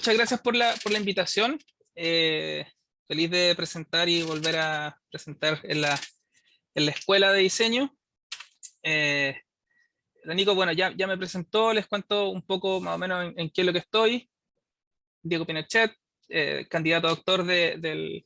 Muchas gracias por la invitación. Feliz de presentar y volver a presentar en la escuela de diseño. Eh, la Nico, bueno, ya me presentó, les cuento un poco más o menos en qué es lo que estoy. Diego Pinochet, candidato a doctor del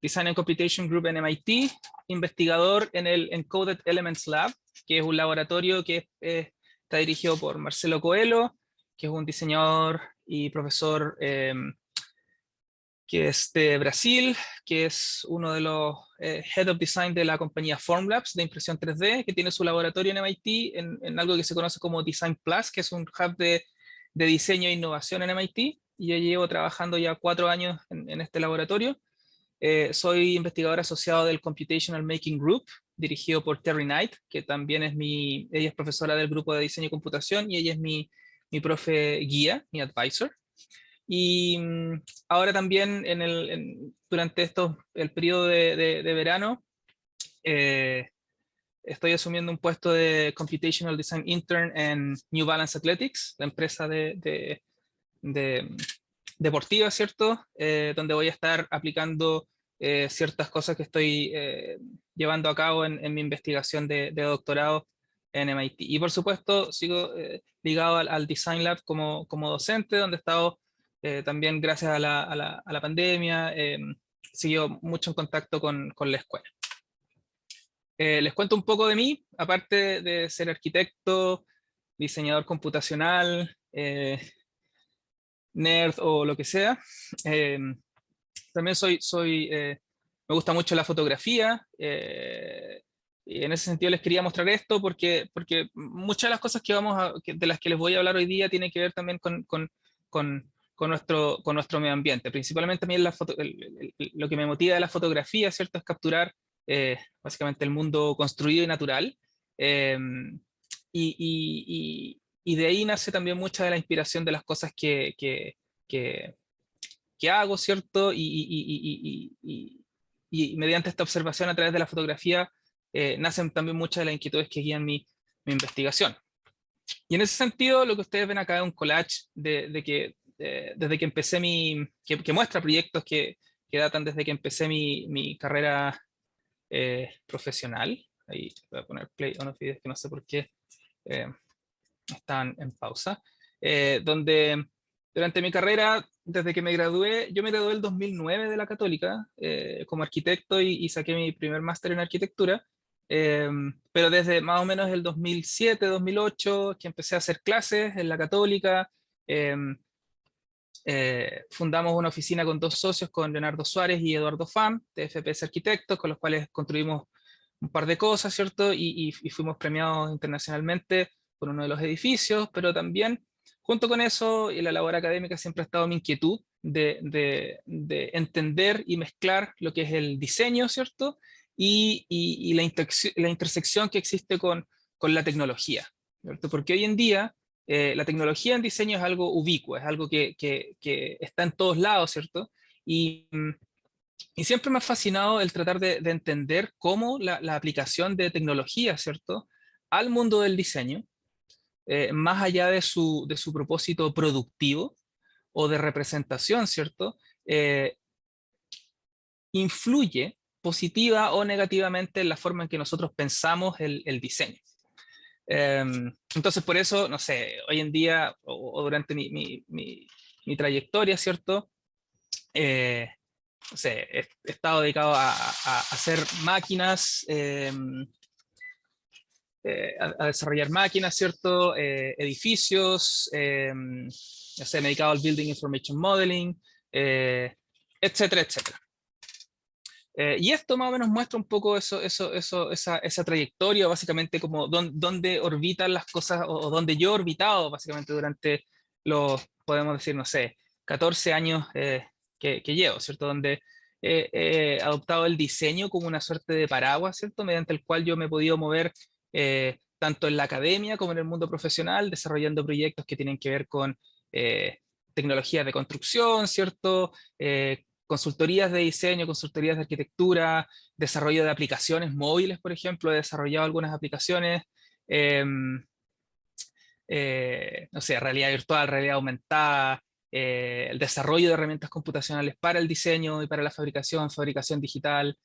Design and Computation Group en MIT, investigador en el Encoded Elements Lab, que es un laboratorio que está dirigido por Marcelo Coelho, que es un diseñador y profesor que es de Brasil, que es uno de los Head of Design de la compañía Formlabs de impresión 3D, que tiene su laboratorio en MIT en algo que se conoce como Design Plus, que es un hub de diseño e innovación en MIT, y yo llevo trabajando ya 4 años en este laboratorio. Soy investigador asociado del Computational Making Group, dirigido por Terry Knight, que también ella es profesora del grupo de diseño y computación, y ella es mi profe guía, mi advisor. Y ahora también durante el periodo de verano, eh, estoy asumiendo un puesto de Computational Design Intern en New Balance Athletics, la empresa de deportiva, ¿cierto? Donde voy a estar aplicando ciertas cosas que estoy llevando a cabo en mi investigación de doctorado en MIT. Y por supuesto, sigo ligado al Design Lab como docente, donde he estado también gracias a la pandemia, sigo mucho en contacto con la escuela. Les cuento un poco de mí, aparte de ser arquitecto, diseñador computacional, nerd o lo que sea. Eh, También me gusta mucho la fotografía, y en ese sentido les quería mostrar esto porque muchas de las cosas de las que les voy a hablar hoy día tienen que ver también con nuestro medio ambiente. Principalmente a mí lo que me motiva de la fotografía, ¿cierto? Es capturar básicamente el mundo construido y natural. Eh, y de ahí nace también mucha de la inspiración de las cosas que, que hago, ¿cierto? Y mediante esta observación a través de la fotografía nacen también muchas de las inquietudes que guían mi investigación. Y en ese sentido, lo que ustedes ven acá es un collage desde que empecé que muestra proyectos que datan desde que empecé mi carrera profesional. Ahí voy a poner play on videos que no sé por qué eh, están en pausa. Donde durante mi carrera, desde que yo me gradué el 2009 de la Católica como arquitecto y saqué mi primer máster en arquitectura, pero desde más o menos el 2007, 2008, que empecé a hacer clases en la Católica, eh, fundamos una oficina con 2 socios, con Leonardo Suárez y Eduardo Pham, de FPS Arquitectos, con los cuales construimos un par de cosas, ¿cierto? Y fuimos premiados internacionalmente por uno de los edificios, pero también, junto con eso, y la labor académica siempre ha estado mi inquietud de entender y mezclar lo que es el diseño, ¿cierto? Y la intersección que existe con la tecnología, ¿cierto? Porque hoy en día la tecnología en diseño es algo ubicuo, es algo que está en todos lados, ¿cierto? Y, y siempre me ha fascinado el tratar de entender cómo la aplicación de tecnología, ¿cierto?, al mundo del diseño, más allá de su propósito productivo o de representación, ¿cierto?, influye positiva o negativamente en la forma en que nosotros pensamos el diseño. Entonces, por eso, no sé, hoy en día o durante mi trayectoria, ¿cierto? No sé, he estado dedicado a hacer máquinas, a desarrollar máquinas, ¿cierto? Edificios, no sé, me he dedicado al Building Information Modeling, etcétera, etcétera. Y esto más o menos muestra un poco esa trayectoria, básicamente como dónde orbitan las cosas, o dónde yo he orbitado básicamente durante podemos decir, no sé, 14 años que llevo, ¿cierto? Donde he adoptado el diseño como una suerte de paraguas, ¿cierto? Mediante el cual yo me he podido mover tanto en la academia como en el mundo profesional, desarrollando proyectos que tienen que ver con tecnologías de construcción, ¿cierto? Consultorías de diseño, consultorías de arquitectura, desarrollo de aplicaciones móviles, por ejemplo. He desarrollado algunas aplicaciones, no sé, realidad virtual, realidad aumentada, el desarrollo de herramientas computacionales para el diseño y para la fabricación digital,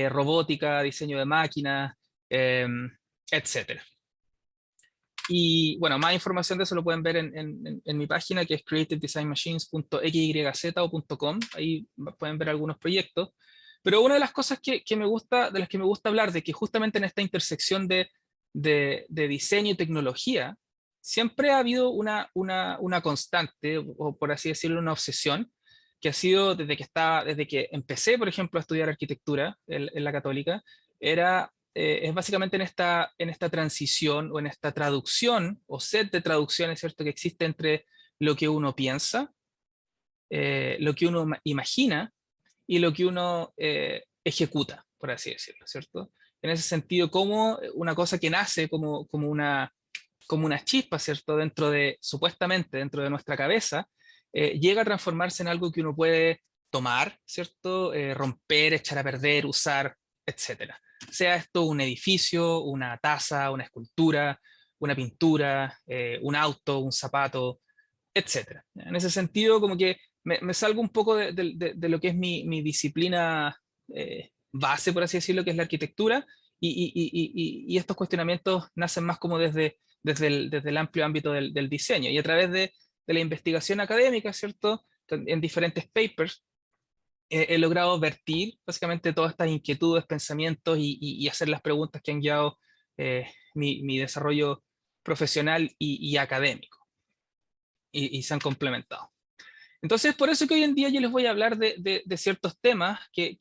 robótica, diseño de máquinas, etcétera. Y bueno, más información de eso lo pueden ver en mi página, que es creativedesignmachines.xyz o .com. Ahí pueden ver algunos proyectos. Pero una de las cosas que me gusta, de las que me gusta hablar, de que justamente en esta intersección de diseño y tecnología, siempre ha habido una constante, o por así decirlo, una obsesión, que ha sido desde que empecé, por ejemplo, a estudiar arquitectura en la Católica, es básicamente en esta transición o en esta traducción o set de traducciones, ¿cierto?, que existe entre lo que uno piensa, lo que uno imagina y lo que uno ejecuta, por así decirlo, ¿cierto? En ese sentido, como una cosa que nace como una chispa, ¿cierto?, supuestamente dentro de nuestra cabeza, llega a transformarse en algo que uno puede tomar, ¿cierto?, romper, echar a perder, usar, etcétera. Sea esto un edificio, una taza, una escultura, una pintura, un auto, un zapato, etcétera. En ese sentido, como que me salgo un poco de lo que es mi disciplina base, por así decirlo, que es la arquitectura, y estos cuestionamientos nacen más como desde el amplio ámbito del diseño, y a través de la investigación académica, ¿cierto?, en diferentes papers, he logrado vertir básicamente todas estas inquietudes, pensamientos y hacer las preguntas que han guiado mi desarrollo profesional y académico, y se han complementado. Entonces, por eso que hoy en día yo les voy a hablar de ciertos temas que,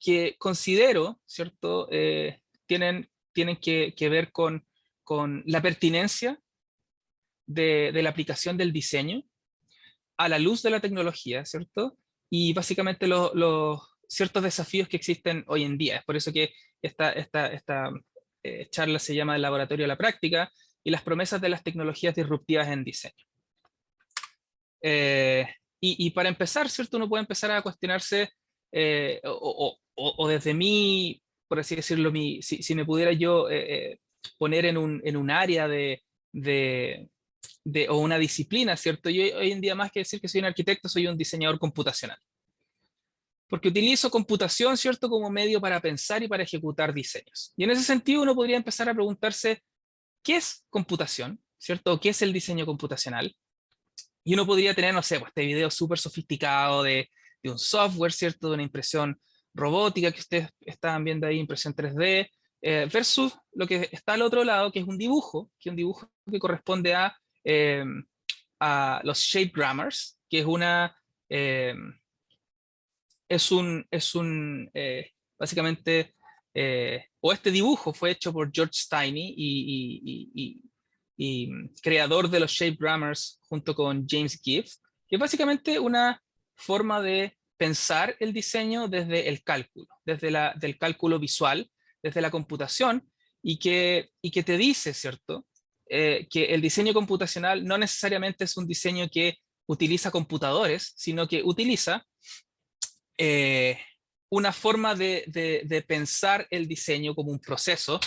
que considero, ¿cierto?, tienen que ver con la pertinencia de la aplicación del diseño a la luz de la tecnología, ¿cierto? Y básicamente los ciertos desafíos que existen hoy en día. Es por eso que esta charla se llama El laboratorio a la práctica y las promesas de las tecnologías disruptivas en diseño. Y para empezar, ¿cierto? Uno puede empezar a cuestionarse, o desde mí, por así decirlo, si me pudiera yo poner en un área o una disciplina, ¿cierto? Yo hoy en día, más que decir que soy un arquitecto, soy un diseñador computacional. Porque utilizo computación, ¿cierto?, como medio para pensar y para ejecutar diseños. Y en ese sentido uno podría empezar a preguntarse, ¿qué es computación? ¿Cierto? ¿Qué es el diseño computacional? Y uno podría tener, no sé, pues este video súper sofisticado de un software, ¿cierto?, de una impresión robótica que ustedes estaban viendo ahí, impresión 3D, versus lo que está al otro lado, que es un dibujo, que corresponde a los shape grammars, que eh, básicamente, o este dibujo fue hecho por George Steiny y creador de los shape grammars junto con James Gibb, que es básicamente una forma de pensar el diseño desde el cálculo, del cálculo visual, desde la computación, y que te dice, ¿cierto?, que el diseño computacional no necesariamente es un diseño que utiliza computadores, sino que utiliza una forma de pensar el diseño como un proceso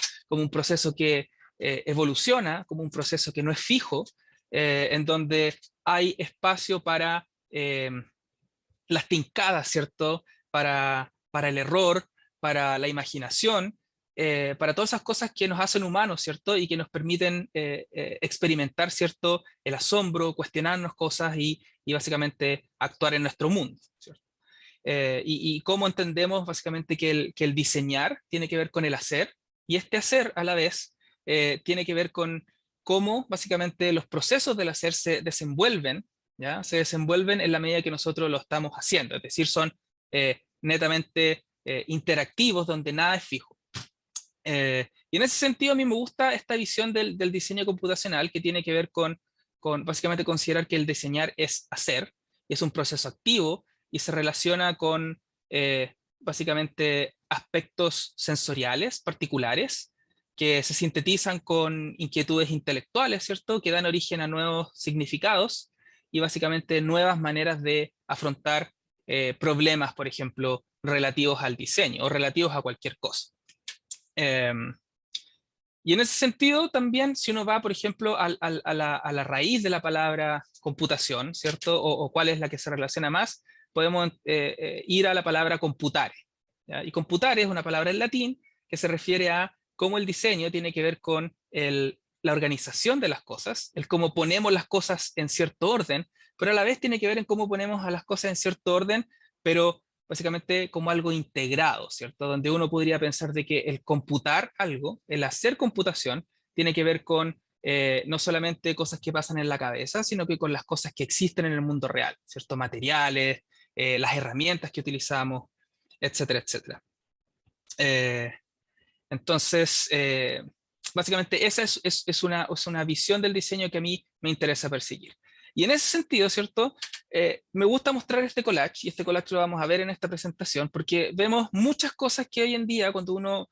que evoluciona, como un proceso que no es fijo, en donde hay espacio para las tincadas, ¿cierto? Para el error, para la imaginación, para todas esas cosas que nos hacen humanos, ¿cierto? Y que nos permiten experimentar, ¿cierto?, el asombro, cuestionarnos cosas y básicamente actuar en nuestro mundo, ¿cierto? Y cómo entendemos básicamente que el diseñar tiene que ver con el hacer, y este hacer a la vez tiene que ver con cómo básicamente los procesos del hacer se desenvuelven, ¿ya? Se desenvuelven en la medida que nosotros lo estamos haciendo, es decir, son netamente interactivos donde nada es fijo. Y en ese sentido a mí me gusta esta visión del diseño computacional que tiene que ver con básicamente considerar que el diseñar es hacer, y es un proceso activo, y se relaciona con básicamente aspectos sensoriales particulares que se sintetizan con inquietudes intelectuales, ¿cierto?, que dan origen a nuevos significados y básicamente nuevas maneras de afrontar problemas, por ejemplo, relativos al diseño o relativos a cualquier cosa. Y en ese sentido también, si uno va, por ejemplo, a la raíz de la palabra computación, ¿cierto? O cuál es la que se relaciona más, podemos ir a la palabra computare, ¿ya? Y computare es una palabra en latín que se refiere a cómo el diseño tiene que ver con la organización de las cosas, el cómo ponemos las cosas en cierto orden, pero a la vez tiene que ver en cómo ponemos a las cosas en cierto orden, pero básicamente como algo integrado, ¿cierto? Donde uno podría pensar de que el computar algo, el hacer computación, tiene que ver con no solamente cosas que pasan en la cabeza, sino que con las cosas que existen en el mundo real, ¿cierto? Materiales, las herramientas que utilizamos, etcétera, etcétera. Eh, entonces, básicamente esa es una visión del diseño que a mí me interesa perseguir. Y en ese sentido, ¿cierto? Me gusta mostrar este collage, y este collage lo vamos a ver en esta presentación, porque vemos muchas cosas que hoy en día, cuando uno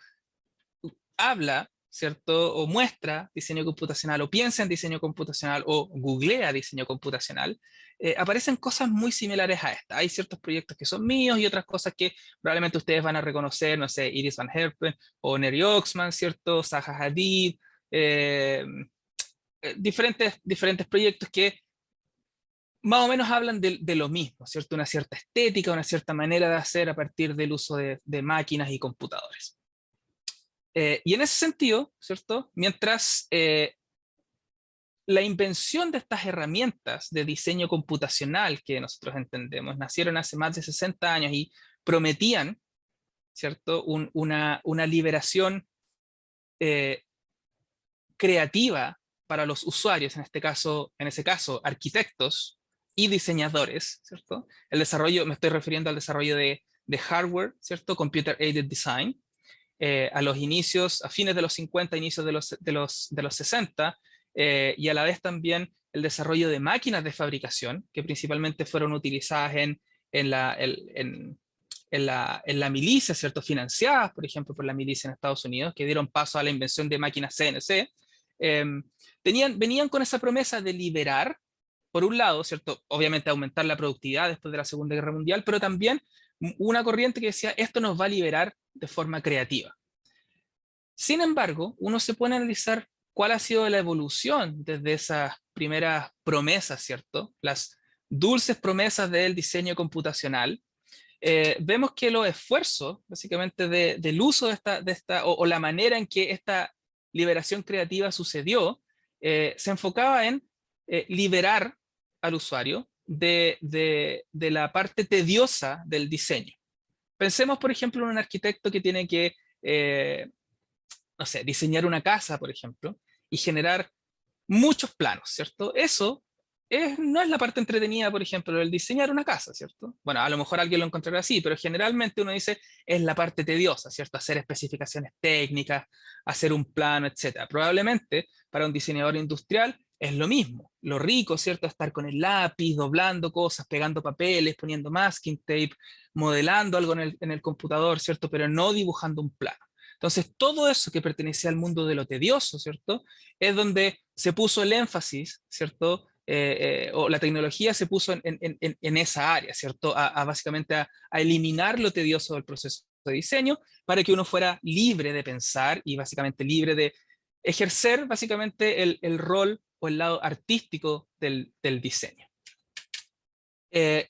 habla, ¿cierto? O muestra diseño computacional, o piensa en diseño computacional, o googlea diseño computacional, aparecen cosas muy similares a esta. Hay ciertos proyectos que son míos y otras cosas que probablemente ustedes van a reconocer, no sé, Iris Van Herpen o Neri Oxman, ¿cierto? Zaha Hadid, eh, diferentes proyectos que más o menos hablan de lo mismo, ¿cierto? Una cierta estética, una cierta manera de hacer a partir del uso de máquinas y computadores. Y en ese sentido, ¿cierto? Mientras la invención de estas herramientas de diseño computacional que nosotros entendemos nacieron hace más de 60 años y prometían, ¿cierto? Una liberación eh, creativa para los usuarios, en ese caso, arquitectos y diseñadores, ¿cierto? El desarrollo, me estoy refiriendo al desarrollo de hardware, ¿cierto? Computer Aided Design, a los inicios, a fines de los 50, inicios de los 60, y a la vez también el desarrollo de máquinas de fabricación, que principalmente fueron utilizadas en la milicia, ¿cierto? Financiadas, por ejemplo, por la milicia en Estados Unidos, que dieron paso a la invención de máquinas CNC, eh, venían con esa promesa de liberar, por un lado, ¿cierto? Obviamente aumentar la productividad después de la Segunda Guerra Mundial, pero también una corriente que decía, esto nos va a liberar de forma creativa. Sin embargo, uno se pone a analizar cuál ha sido la evolución desde esas primeras promesas, ¿cierto? Las dulces promesas del diseño computacional. Vemos que los esfuerzos, básicamente, del uso o la manera en que esta liberación creativa sucedió, se enfocaba en liberar al usuario de la parte tediosa del diseño. Pensemos, por ejemplo, en un arquitecto que tiene que, no sé, diseñar una casa, por ejemplo, y generar muchos planos, ¿cierto? Eso no es la parte entretenida, por ejemplo, del diseñar una casa, ¿cierto? Bueno, a lo mejor alguien lo encontrará así, pero generalmente uno dice es la parte tediosa, ¿cierto? Hacer especificaciones técnicas, hacer un plano, etcétera. Probablemente para un diseñador industrial es lo mismo. Lo rico, ¿cierto? Estar con el lápiz, doblando cosas, pegando papeles, poniendo masking tape, modelando algo en el computador, ¿cierto? Pero no dibujando un plano. Entonces, todo eso que pertenecía al mundo de lo tedioso, ¿cierto? Es donde se puso el énfasis, ¿cierto? O la tecnología se puso en esa área, ¿cierto? Básicamente a eliminar lo tedioso del proceso de diseño para que uno fuera libre de pensar y básicamente libre de ejercer básicamente rol o el lado artístico del diseño.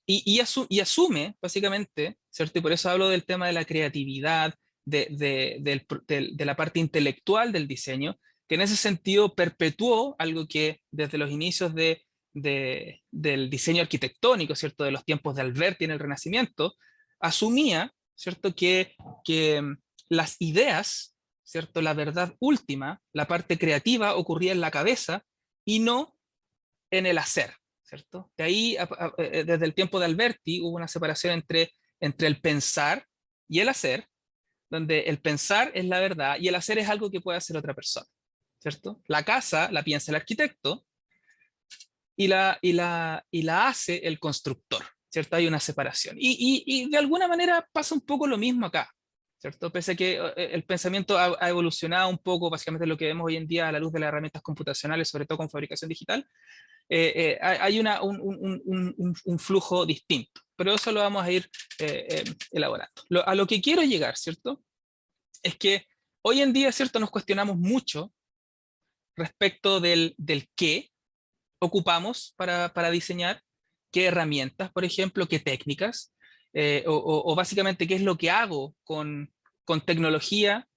Y asume, básicamente, ¿cierto? Y por eso hablo del tema de la creatividad, de la parte intelectual del diseño, que en ese sentido perpetuó algo que desde los inicios del diseño arquitectónico, ¿cierto? De los tiempos de Alberti en el Renacimiento, asumía, ¿cierto? Que las ideas, ¿cierto? La verdad última, la parte creativa ocurría en la cabeza y no en el hacer, ¿cierto? De ahí, desde el tiempo de Alberti, hubo una separación entre el pensar y el hacer, donde el pensar es la verdad y el hacer es algo que puede hacer otra persona, ¿cierto? La casa la piensa el arquitecto y la hace el constructor, ¿cierto? Hay una separación. Y de alguna manera pasa un poco lo mismo acá, ¿cierto? Pese a que el pensamiento ha evolucionado un poco, básicamente lo que vemos hoy en día a la luz de las herramientas computacionales, sobre todo con fabricación digital, hay un flujo distinto, pero eso lo vamos a ir elaborando. A lo que quiero llegar, ¿cierto? Es que Hoy en día, ¿cierto? Nos cuestionamos mucho respecto del qué ocupamos para diseñar, qué herramientas, por ejemplo, qué técnicas, o básicamente qué es lo que hago con tecnología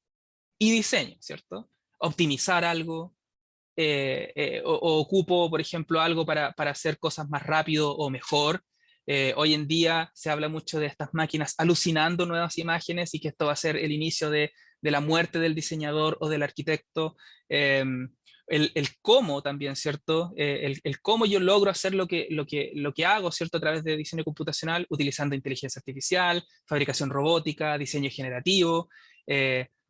y diseño, ¿cierto? Optimizar algo, o ocupo, por ejemplo, algo para hacer cosas más rápido o mejor. Hoy en día se habla mucho de estas máquinas alucinando nuevas imágenes y que esto va a ser el inicio de la muerte del diseñador o del arquitecto. Eh, el cómo también, ¿cierto? El cómo yo logro hacer lo que hago, ¿cierto? A través de diseño computacional, utilizando inteligencia artificial, fabricación robótica, diseño generativo,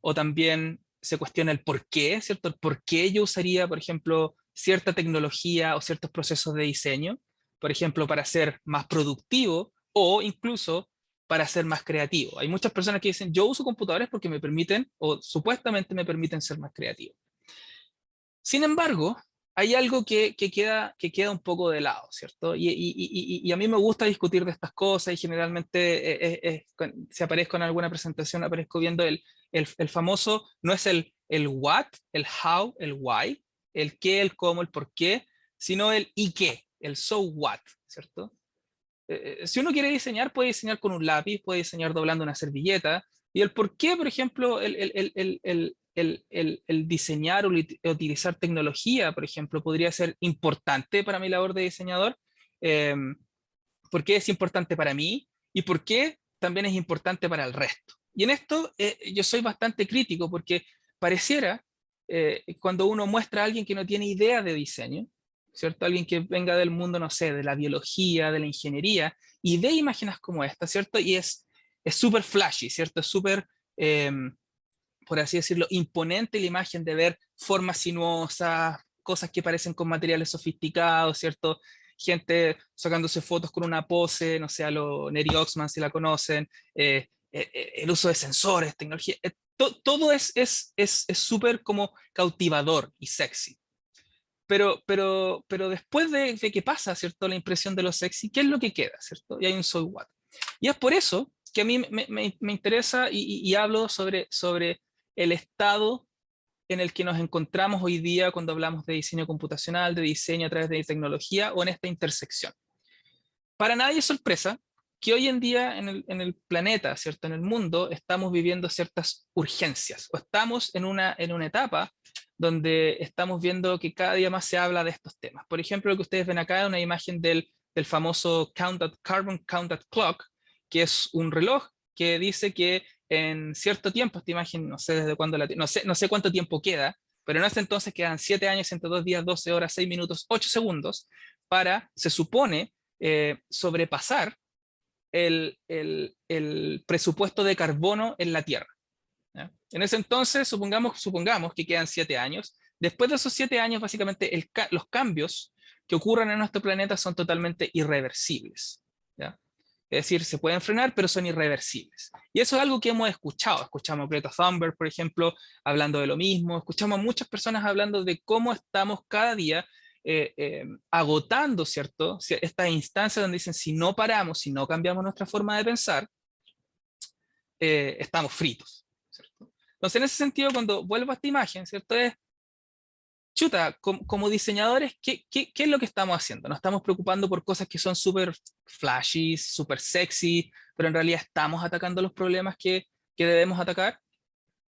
o también se cuestiona el por qué, ¿cierto? El por qué yo usaría, por ejemplo, cierta tecnología o ciertos procesos de diseño, por ejemplo, para ser más productivo o incluso para ser más creativo. Hay muchas personas que dicen, yo uso computadores porque me permiten o supuestamente me permiten ser más creativo. Sin embargo, hay algo que queda un poco de lado, ¿cierto? Y a mí me gusta discutir de estas cosas y generalmente si aparezco en alguna presentación, aparezco viendo el famoso, no es el what, el how, el why, el qué, el cómo, el por qué, sino el y qué, el so what, ¿cierto? Si uno quiere diseñar, puede diseñar con un lápiz, puede diseñar doblando una servilleta, y el por qué, por ejemplo, el diseñar o utilizar tecnología, por ejemplo, podría ser importante para mi labor de diseñador. Eh, ¿Por qué es importante para mí? ¿Y por qué también es importante para el resto? Y en esto yo soy bastante crítico porque pareciera, cuando uno muestra a alguien que no tiene idea de diseño, ¿cierto? Alguien que venga del mundo, no sé, de la biología, de la ingeniería, y ve imágenes como esta, ¿cierto? Y es súper flashy, ¿cierto? Es súper, eh, por así decirlo, imponente la imagen de ver formas sinuosas, cosas que parecen con materiales sofisticados, ¿cierto? Gente sacándose fotos con una pose, no sé, a lo Neri Oxman, si la conocen, el uso de sensores, tecnología, todo es súper como cautivador y sexy. Pero después de que pasa, ¿cierto? La impresión de lo sexy, ¿qué es lo que queda, ¿cierto? Y hay un so what. Y es por eso que a mí me interesa y hablo sobre el estado en el que nos encontramos hoy día cuando hablamos de diseño computacional, de diseño a través de tecnología o en esta intersección. Para nadie es sorpresa que hoy en día en el planeta, ¿cierto? En el mundo, estamos viviendo ciertas urgencias o estamos en una etapa donde estamos viendo que cada día más se habla de estos temas. Por ejemplo, lo que ustedes ven acá es una imagen del famoso Carbon Counted Clock, que es un reloj que dice que en cierto tiempo, esta imagen no sé desde cuándo no sé cuánto tiempo queda, pero en ese entonces quedan 7 años entre 2 días, 12 horas, 6 minutos, 8 segundos para, se supone, sobrepasar el presupuesto de carbono en la Tierra. ¿Ya? En ese entonces, supongamos que quedan 7 años. Después de esos 7 años, básicamente los cambios que ocurran en nuestro planeta son totalmente irreversibles. ¿Ya? Es decir, se pueden frenar, pero son irreversibles. Y eso es algo que hemos escuchado. Escuchamos a Greta Thunberg, por ejemplo, hablando de lo mismo. Escuchamos a muchas personas hablando de cómo estamos cada día agotando, ¿cierto? Estas instancias donde dicen, si no paramos, si no cambiamos nuestra forma de pensar, estamos fritos, ¿cierto? Entonces, en ese sentido, cuando vuelvo a esta imagen, ¿cierto? Es, chuta, como diseñadores, ¿qué es lo que estamos haciendo? Nos estamos preocupando por cosas que son súper flashy, súper sexy, pero en realidad estamos atacando los problemas que debemos atacar.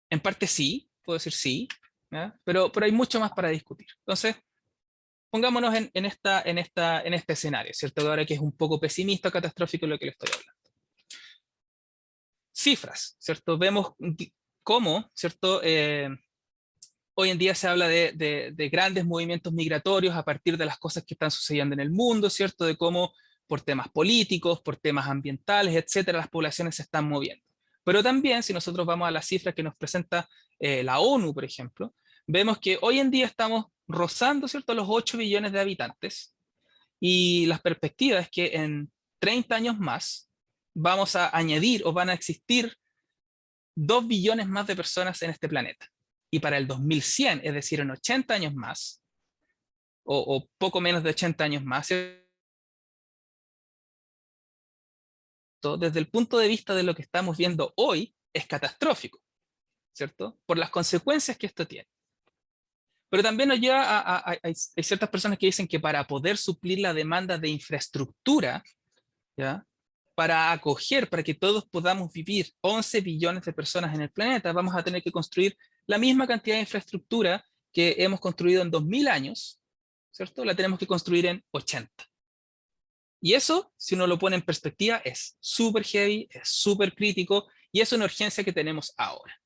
En parte sí, puedo decir sí, ¿ya? Pero hay mucho más para discutir. Entonces, pongámonos en este escenario, ¿cierto? Ahora que es un poco pesimista, catastrófico lo que le estoy hablando. Cifras, ¿cierto? Vemos cómo, ¿cierto? Hoy en día se habla de grandes movimientos migratorios a partir de las cosas que están sucediendo en el mundo, ¿cierto? De cómo por temas políticos, por temas ambientales, etcétera, las poblaciones se están moviendo. Pero también, si nosotros vamos a las cifras que nos presenta la ONU, por ejemplo, vemos que hoy en día estamos rozando, ¿cierto?, los 8 billones de habitantes, y las perspectivas es que en 30 años más vamos a añadir o van a existir 2 billones más de personas en este planeta. Y para el 2100, es decir, en 80 años más, o poco menos de 80 años más, desde el punto de vista de lo que estamos viendo hoy, es catastrófico. ¿cierto? Por las consecuencias que esto tiene. Pero también nos lleva hay ciertas personas que dicen que para poder suplir la demanda de infraestructura, ¿ya? Para acoger, para que todos podamos vivir 11 billones de personas en el planeta, vamos a tener que construir la misma cantidad de infraestructura que hemos construido en 2000 años, ¿cierto? La tenemos que construir en 80. Y eso, si uno lo pone en perspectiva, es súper heavy, es súper crítico, y es una urgencia que tenemos ahora.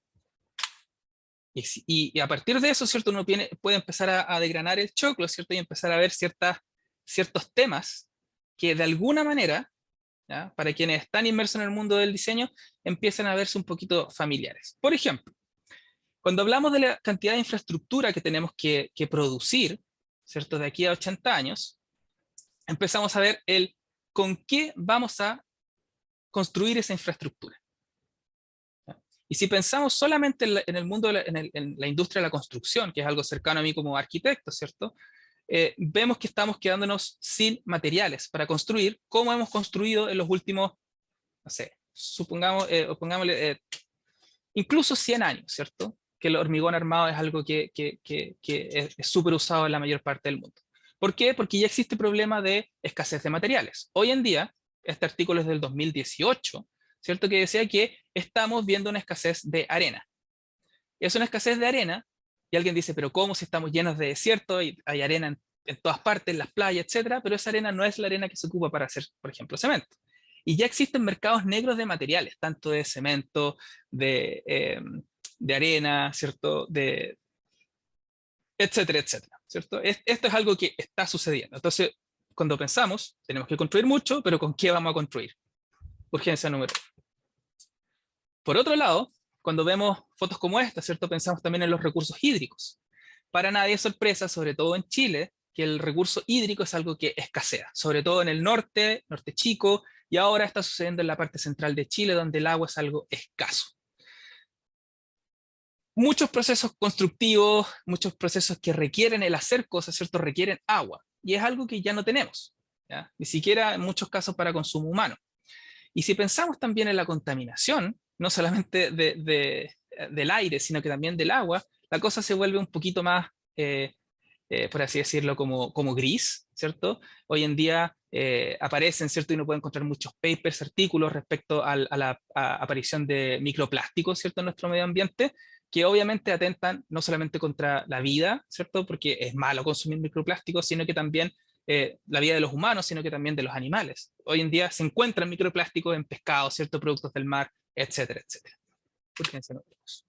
Y a partir de eso, ¿cierto? Uno puede empezar a desgranar el choclo, ¿cierto? Y empezar a ver ciertos temas que de alguna manera, ¿ya? Para quienes están inmersos en el mundo del diseño, empiezan a verse un poquito familiares. Por ejemplo, cuando hablamos de la cantidad de infraestructura que tenemos que producir, ¿cierto? De aquí a 80 años, empezamos a ver con qué vamos a construir esa infraestructura. Y si pensamos solamente en el mundo, en la industria de la construcción, que es algo cercano a mí como arquitecto, ¿cierto? Vemos que estamos quedándonos sin materiales para construir, como hemos construido en los últimos, no sé, pongámosle, incluso 100 años, ¿cierto? Que el hormigón armado es algo que es súper usado en la mayor parte del mundo. ¿Por qué? Porque ya existe problema de escasez de materiales. Hoy en día, este artículo es del 2018, ¿cierto? Que decía que estamos viendo una escasez de arena. Es una escasez de arena, y alguien dice, pero ¿cómo si estamos llenos de desierto y hay arena en todas partes, en las playas, etcétera? Pero esa arena no es la arena que se ocupa para hacer, por ejemplo, cemento. Y ya existen mercados negros de materiales, tanto de cemento, de arena, ¿cierto? Etcétera, etcétera, ¿cierto? Esto es algo que está sucediendo. Entonces, cuando pensamos, tenemos que construir mucho, pero ¿con qué vamos a construir? Urgencia número 1. Por otro lado, cuando vemos fotos como esta, ¿cierto? Pensamos también en los recursos hídricos. Para nadie es sorpresa, sobre todo en Chile, que el recurso hídrico es algo que escasea, sobre todo en el norte chico, y ahora está sucediendo en la parte central de Chile, donde el agua es algo escaso. Muchos procesos constructivos, muchos procesos que requieren el hacer cosas, ¿cierto? Requieren agua, y es algo que ya no tenemos, ¿ya? Ni siquiera en muchos casos para consumo humano. Y si pensamos también en la contaminación, no solamente del aire, sino que también del agua, la cosa se vuelve un poquito más, por así decirlo, como gris, ¿cierto? Hoy en día aparecen, ¿cierto? Y uno puede encontrar muchos papers, artículos respecto a la aparición de microplásticos, ¿cierto? En nuestro medio ambiente, que obviamente atentan no solamente contra la vida, ¿cierto? Porque es malo consumir microplásticos, sino que también la vida de los humanos, sino que también de los animales. Hoy en día se encuentran microplásticos en pescados, ciertos productos del mar, etcétera, etcétera. Urgencia número 2.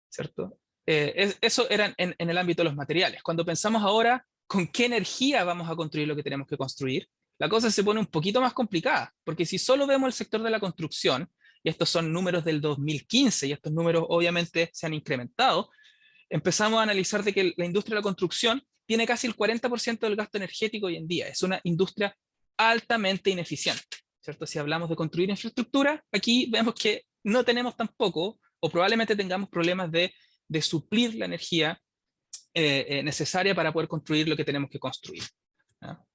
¿Cierto? Eso era en el ámbito de los materiales. Cuando pensamos ahora con qué energía vamos a construir lo que tenemos que construir, la cosa se pone un poquito más complicada, porque si solo vemos el sector de la construcción, y estos son números del 2015, y estos números obviamente se han incrementado, empezamos a analizar de que la industria de la construcción tiene casi el 40% del gasto energético hoy en día. Es una industria altamente ineficiente, ¿cierto? Si hablamos de construir infraestructura, aquí vemos que no tenemos tampoco, o probablemente tengamos problemas de suplir la energía necesaria para poder construir lo que tenemos que construir, ¿no?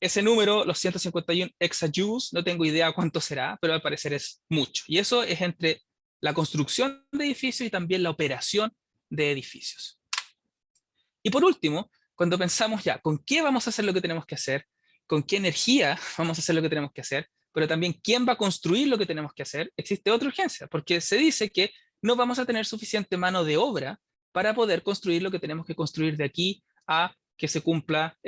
Ese número, los 151 exajoules, no tengo idea cuánto será, pero al parecer es mucho. Y eso es entre la construcción de edificios y también la operación de edificios. Y por último, cuando pensamos ya, ¿con qué vamos a hacer lo que tenemos que hacer? ¿Con qué energía vamos a hacer lo que tenemos que hacer? Pero también, ¿quién va a construir lo que tenemos que hacer? Existe otra urgencia, porque se dice que no vamos a tener suficiente mano de obra para poder construir lo que tenemos que construir de aquí a que se cumpla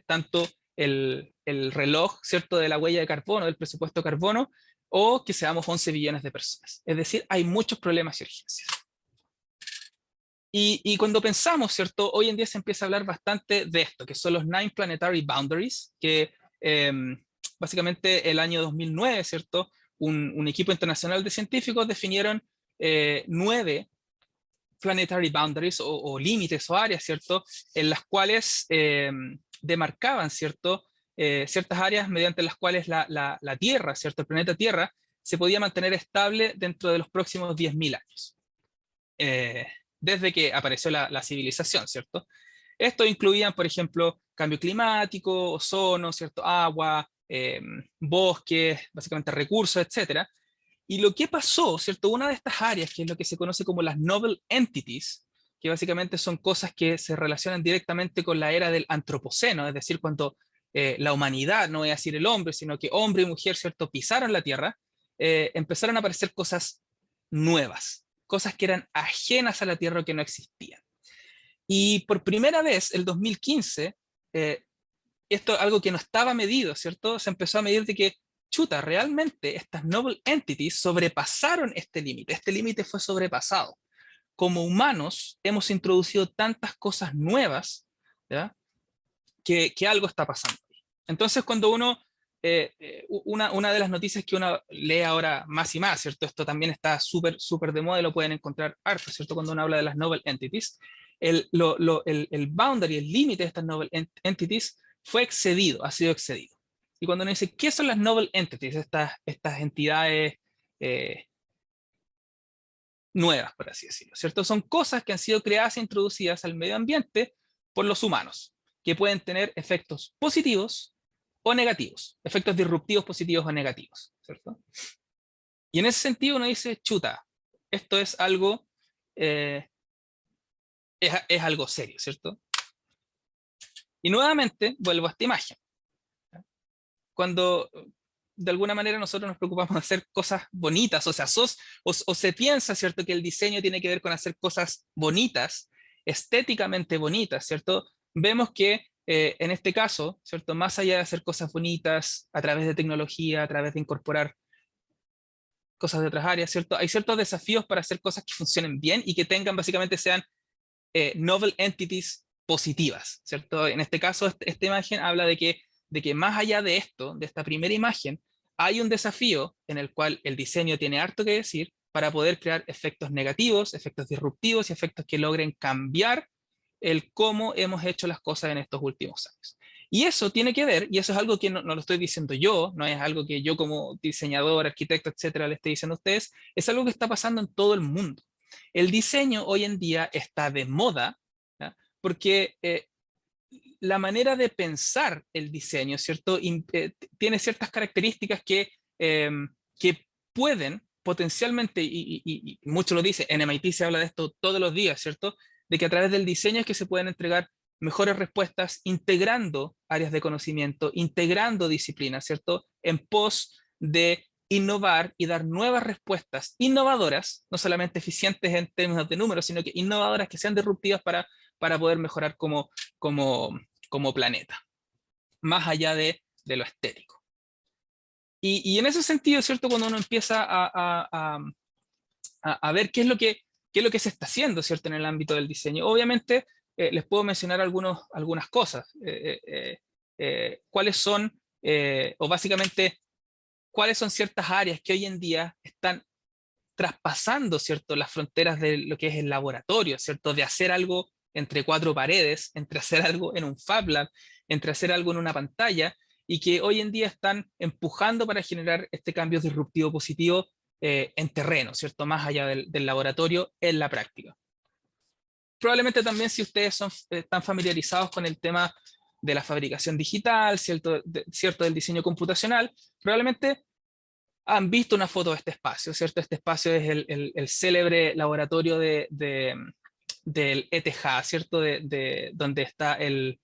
tanto el reloj, ¿cierto?, de la huella de carbono, del presupuesto de carbono, o que seamos 11 billones de personas. Es decir, hay muchos problemas y urgencias. Y cuando pensamos, ¿cierto? Hoy en día se empieza a hablar bastante de esto, que son los 9 Planetary Boundaries, que básicamente el año 2009, ¿cierto? Un equipo internacional de científicos definieron 9 planetary boundaries o límites o áreas, ¿cierto? En las cuales demarcaban, ¿cierto? Ciertas áreas mediante las cuales la Tierra, ¿cierto? El planeta Tierra se podía mantener estable dentro de los próximos 10.000 años. Desde que apareció la civilización, ¿cierto? Esto incluían, por ejemplo, cambio climático, ozono, ¿cierto? Agua, bosques, básicamente recursos, etcétera. Y lo que pasó, ¿cierto? Una de estas áreas, que es lo que se conoce como las novel entities, que básicamente son cosas que se relacionan directamente con la era del antropoceno, es decir, cuando la humanidad, no voy a decir el hombre, sino que hombre y mujer, ¿cierto?, pisaron la Tierra, empezaron a aparecer cosas nuevas, cosas que eran ajenas a la Tierra o que no existían. Y por primera vez, el 2015, esto algo que no estaba medido, ¿cierto? Se empezó a medir de que, chuta, realmente estas novel entities sobrepasaron este límite fue sobrepasado. Como humanos hemos introducido tantas cosas nuevas, ¿ya? Que algo está pasando. Entonces, cuando una de las noticias que uno lee ahora más y más, ¿cierto? Esto también está súper de moda y lo pueden encontrar harto, ¿cierto? Cuando uno habla de las novel entities, el boundary, el límite de estas novel entities fue excedido, ha sido excedido. Y cuando uno dice, ¿qué son las novel entities? Estas entidades nuevas, por así decirlo, ¿cierto? Son cosas que han sido creadas e introducidas al medio ambiente por los humanos, que pueden tener efectos positivos o negativos, efectos disruptivos positivos o negativos, ¿cierto? Y en ese sentido uno dice, chuta, esto es algo, es algo serio, ¿cierto? Y nuevamente vuelvo a esta imagen. Cuando de alguna manera nosotros nos preocupamos de hacer cosas bonitas, o sea, o se piensa, ¿cierto?, que el diseño tiene que ver con hacer cosas bonitas, estéticamente bonitas, ¿cierto? Vemos que en este caso, ¿cierto?, más allá de hacer cosas bonitas a través de tecnología, a través de incorporar cosas de otras áreas, ¿cierto? Hay ciertos desafíos para hacer cosas que funcionen bien y que tengan, básicamente sean novel entities positivas, ¿cierto? En este caso, esta imagen habla de que más allá de esto, de esta primera imagen, hay un desafío en el cual el diseño tiene harto que decir para poder crear efectos negativos, efectos disruptivos y efectos que logren cambiar el cómo hemos hecho las cosas en estos últimos años. Y eso tiene que ver, y eso es algo que no lo estoy diciendo yo, no es algo que yo como diseñador, arquitecto, etcétera, le esté diciendo a ustedes, es algo que está pasando en todo el mundo. El diseño hoy en día está de moda, ¿ya? Porque la manera de pensar el diseño, ¿cierto? Tiene ciertas características que pueden potencialmente, y mucho lo dice, en MIT se habla de esto todos los días, ¿cierto? De que a través del diseño es que se pueden entregar mejores respuestas integrando áreas de conocimiento, integrando disciplinas, ¿cierto? En pos de innovar y dar nuevas respuestas innovadoras, no solamente eficientes en términos de números, sino que innovadoras que sean disruptivas para poder mejorar como planeta, más allá de lo estético. Y en ese sentido, ¿cierto? Cuando uno empieza a ver qué es lo que se está haciendo, ¿cierto? En el ámbito del diseño, obviamente les puedo mencionar algunas cosas. ¿Cuáles son, o básicamente, cuáles son ciertas áreas que hoy en día están traspasando, ¿cierto?, las fronteras de lo que es el laboratorio, ¿cierto?, de hacer algo entre cuatro paredes, entre hacer algo en un Fab Lab, entre hacer algo en una pantalla, y que hoy en día están empujando para generar este cambio disruptivo positivo en terreno, ¿cierto?, más allá del laboratorio, en la práctica. Probablemente también si ustedes están familiarizados con el tema de la fabricación digital, ¿cierto?, del diseño computacional, probablemente han visto una foto de este espacio, ¿cierto? Este espacio es el célebre laboratorio del ETH, ¿cierto? Donde está el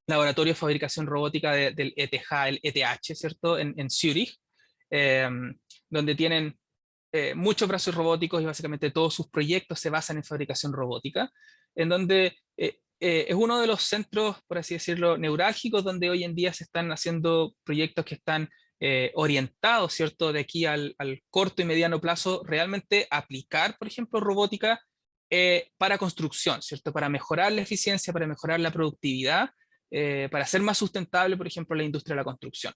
laboratorio de fabricación robótica del ETH, el ETH, ¿cierto? En Zurich, eh, donde tienen muchos brazos robóticos y básicamente todos sus proyectos se basan en fabricación robótica, en donde es uno de los centros, por así decirlo, neurálgicos, donde hoy en día se están haciendo proyectos que están orientados, ¿cierto?, de aquí al corto y mediano plazo, realmente aplicar, por ejemplo, robótica para construcción, ¿cierto?, para mejorar la eficiencia, para mejorar la productividad, para hacer más sustentable, por ejemplo, la industria de la construcción.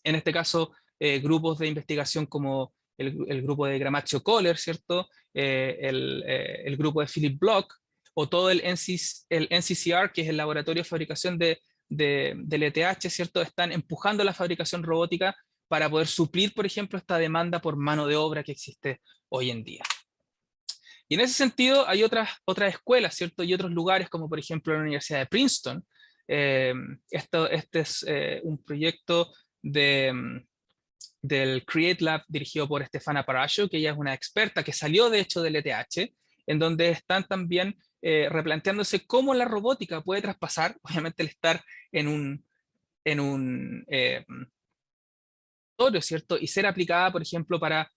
En este caso, grupos de investigación como el grupo de Gramaccio Kohler, ¿cierto? El grupo de Philip Bloch, o todo el NCCR, que es el laboratorio de fabricación del ETH, ¿cierto? Están empujando la fabricación robótica para poder suplir, por ejemplo, esta demanda por mano de obra que existe hoy en día. Y en ese sentido hay otras escuelas, ¿cierto? Y otros lugares, como por ejemplo la Universidad de Princeton. Este es un proyecto del Create Lab dirigido por Stefana Parasho, que ella es una experta que salió de hecho del ETH, en donde están también replanteándose cómo la robótica puede traspasar, obviamente el estar en un laboratorio, ¿cierto? Y ser aplicada, por ejemplo, para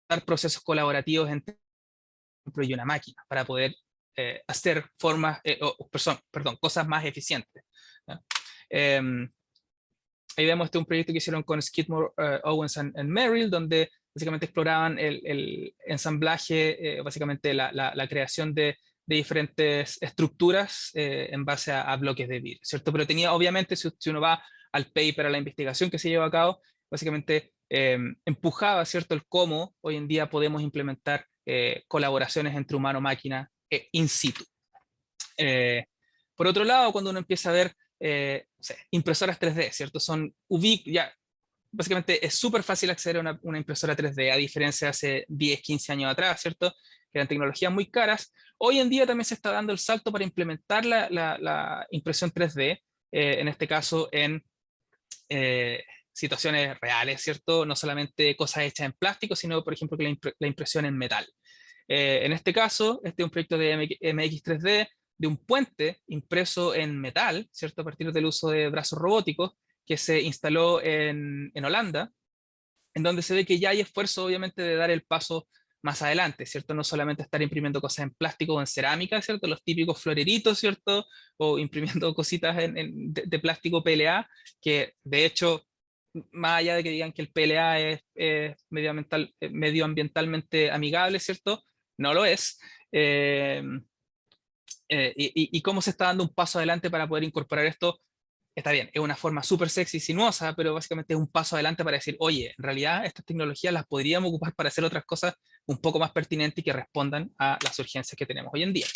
dar procesos colaborativos entre un ejemplo, y una máquina, para poder hacer formas, perdón, cosas más eficientes, ¿no? Ahí vemos un proyecto que hicieron con Skidmore, Owens and Merrill, donde básicamente exploraban el ensamblaje, básicamente la creación de diferentes estructuras en base a bloques de vidrio, ¿cierto? Pero tenía, obviamente, si uno va al paper, a la investigación que se lleva a cabo, básicamente empujaba, ¿cierto?, el cómo hoy en día podemos implementar colaboraciones entre humano-máquina in situ. Por otro lado, cuando uno empieza a ver no sé, impresoras 3D, ¿cierto? Ya, básicamente es súper fácil acceder a una impresora 3D, a diferencia de hace 10, 15 años atrás, ¿cierto? Que eran tecnologías muy caras. Hoy en día también se está dando el salto para implementar la impresión 3D, en este caso en situaciones reales, ¿cierto? No solamente cosas hechas en plástico, sino, por ejemplo, que la impresión en metal. En este caso, este es un proyecto de MX3D, de un puente impreso en metal, ¿cierto? A partir del uso de brazos robóticos, que se instaló en Holanda, en donde se ve que ya hay esfuerzo, obviamente, de dar el paso más adelante, ¿cierto? No solamente estar imprimiendo cosas en plástico o en cerámica, ¿cierto? Los típicos floreritos, ¿cierto? O imprimiendo cositas de plástico PLA, que de hecho, más allá de que digan que el PLA es medioambientalmente amigable, ¿cierto? No lo es. Y cómo se está dando un paso adelante para poder incorporar esto, está bien, es una forma súper sexy y sinuosa, pero básicamente es un paso adelante para decir, oye, en realidad estas tecnologías las podríamos ocupar para hacer otras cosas un poco más pertinentes y que respondan a las urgencias que tenemos hoy en día.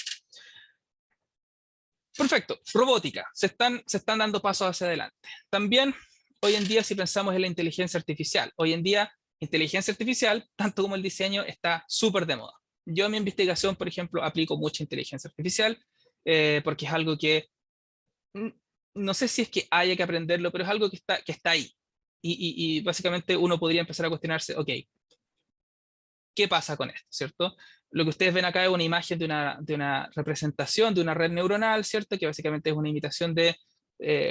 Perfecto, robótica, se están dando pasos hacia adelante. También, hoy en día, si pensamos en la inteligencia artificial, hoy en día, inteligencia artificial, tanto como el diseño, está súper de moda. Yo en mi investigación, por ejemplo, aplico mucha inteligencia artificial, porque es algo que mm, no sé si es que haya que aprenderlo, pero es algo que está ahí. Y básicamente uno podría empezar a cuestionarse, ok, ¿qué pasa con esto? ¿Cierto? Lo que ustedes ven acá es una imagen de una representación de una red neuronal, ¿cierto? Que básicamente es una imitación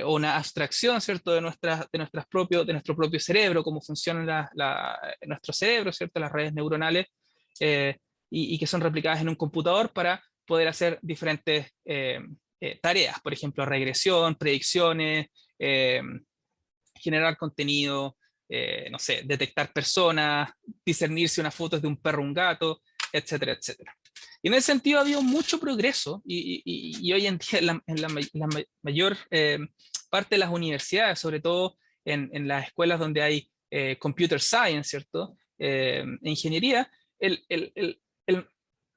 o una abstracción, ¿cierto? De nuestro propio cerebro, cómo funciona nuestro cerebro, ¿cierto? Las redes neuronales, eh, y que son replicadas en un computador para poder hacer diferentes tareas, por ejemplo, regresión, predicciones, eh, generar contenido, no sé, detectar personas, discernir si una foto es de un perro o un gato, etcétera, etcétera. Y en ese sentido ha habido mucho progreso y hoy en día la mayor parte de las universidades, sobre todo en las escuelas donde hay computer science, ¿cierto? Ingeniería, el, el, el, el,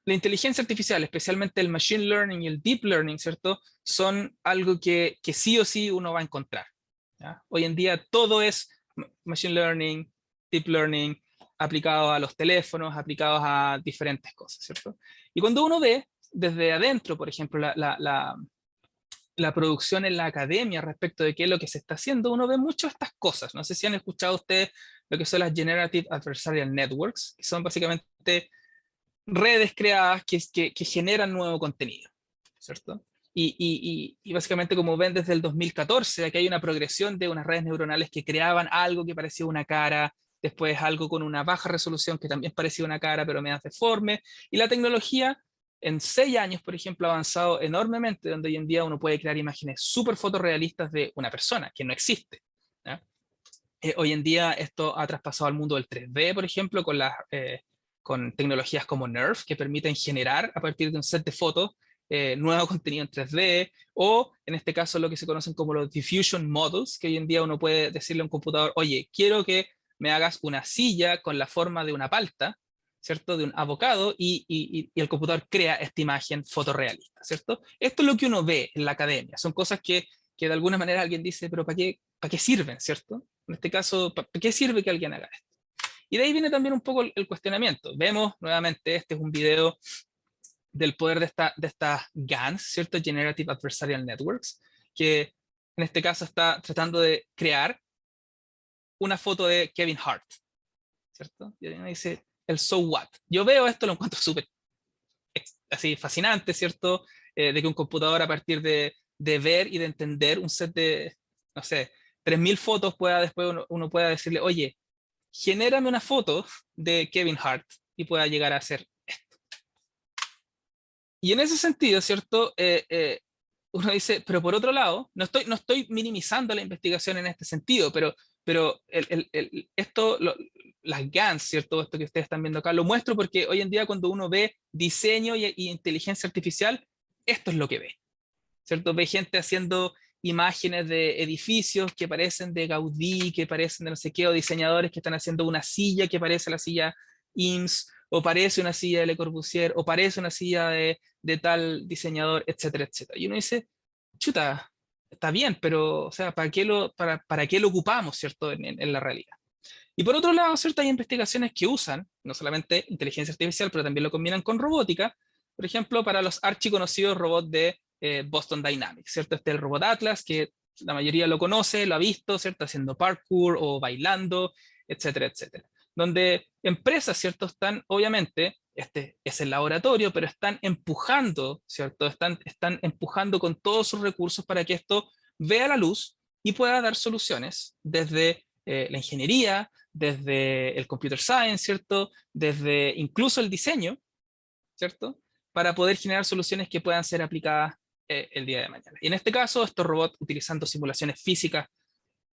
la inteligencia artificial, especialmente el machine learning y el deep learning, ¿cierto? Son algo que sí o sí uno va a encontrar. ¿Ya? Hoy en día todo es machine learning, deep learning, aplicado a los teléfonos, aplicados a diferentes cosas, ¿cierto? Y cuando uno ve desde adentro, por ejemplo, la producción en la academia respecto de qué es lo que se está haciendo, uno ve mucho estas cosas. No sé si han escuchado ustedes lo que son las Generative Adversarial Networks, que son básicamente redes creadas que generan nuevo contenido, ¿cierto? Y básicamente, como ven desde el 2014, aquí hay una progresión de unas redes neuronales que creaban algo que parecía una cara, después algo con una baja resolución que también parecía una cara, pero menos deforme, y la tecnología en 6 años, por ejemplo, ha avanzado enormemente, donde hoy en día uno puede crear imágenes súper fotorrealistas de una persona que no existe, ¿ya? Hoy en día esto ha traspasado al mundo del 3D, por ejemplo, con tecnologías como NERF, que permiten generar a partir de un set de fotos nuevo contenido en 3D, o en este caso lo que se conocen como los diffusion models, que hoy en día uno puede decirle a un computador, oye, quiero que me hagas una silla con la forma de una palta, ¿cierto? De un avocado, y el computador crea esta imagen fotorrealista, ¿cierto? Esto es lo que uno ve en la academia, son cosas que de alguna manera alguien dice, pero ¿para qué sirven, ¿cierto? En este caso, ¿para qué sirve que alguien haga esto? Y de ahí viene también un poco el cuestionamiento. Vemos nuevamente, este es un video del poder de estas GANs, ¿cierto? Generative Adversarial Networks, que en este caso está tratando de crear una foto de Kevin Hart, ¿cierto? Y uno dice, el so what. Yo veo esto, lo encuentro súper así fascinante, ¿cierto? De que un computador a partir de ver y de entender un set de, no sé, 3.000 fotos pueda después uno pueda decirle, oye, genérame una foto de Kevin Hart y pueda llegar a hacer. Y en ese sentido, ¿cierto? Uno dice, pero por otro lado, no estoy minimizando la investigación en este sentido, pero las GANs, ¿cierto? Esto que ustedes están viendo acá, lo muestro porque hoy en día cuando uno ve diseño y inteligencia artificial, esto es lo que ve, ¿cierto? Ve gente haciendo imágenes de edificios que parecen de Gaudí, que parecen de no sé qué, o diseñadores que están haciendo una silla que parece la silla IMSS, o parece una silla de Le Corbusier, o parece una silla de tal diseñador, etcétera, etcétera. Y uno dice, chuta, está bien, pero, o sea, ¿para qué lo ocupamos, cierto, en la realidad? Y por otro lado, ¿cierto? Hay investigaciones que usan no solamente inteligencia artificial, pero también lo combinan con robótica, por ejemplo, para los archiconocidos robots de Boston Dynamics, ¿cierto? Este es el robot Atlas, que la mayoría lo conoce, lo ha visto, ¿cierto? Haciendo parkour o bailando, etcétera, etcétera. Donde empresas, ¿cierto? Están, obviamente, este es el laboratorio, pero están empujando, ¿cierto? Están empujando con todos sus recursos para que esto vea la luz y pueda dar soluciones desde la ingeniería, desde el computer science, ¿cierto? Desde incluso el diseño, ¿cierto? Para poder generar soluciones que puedan ser aplicadas el día de mañana. Y en este caso, estos robots utilizando simulaciones físicas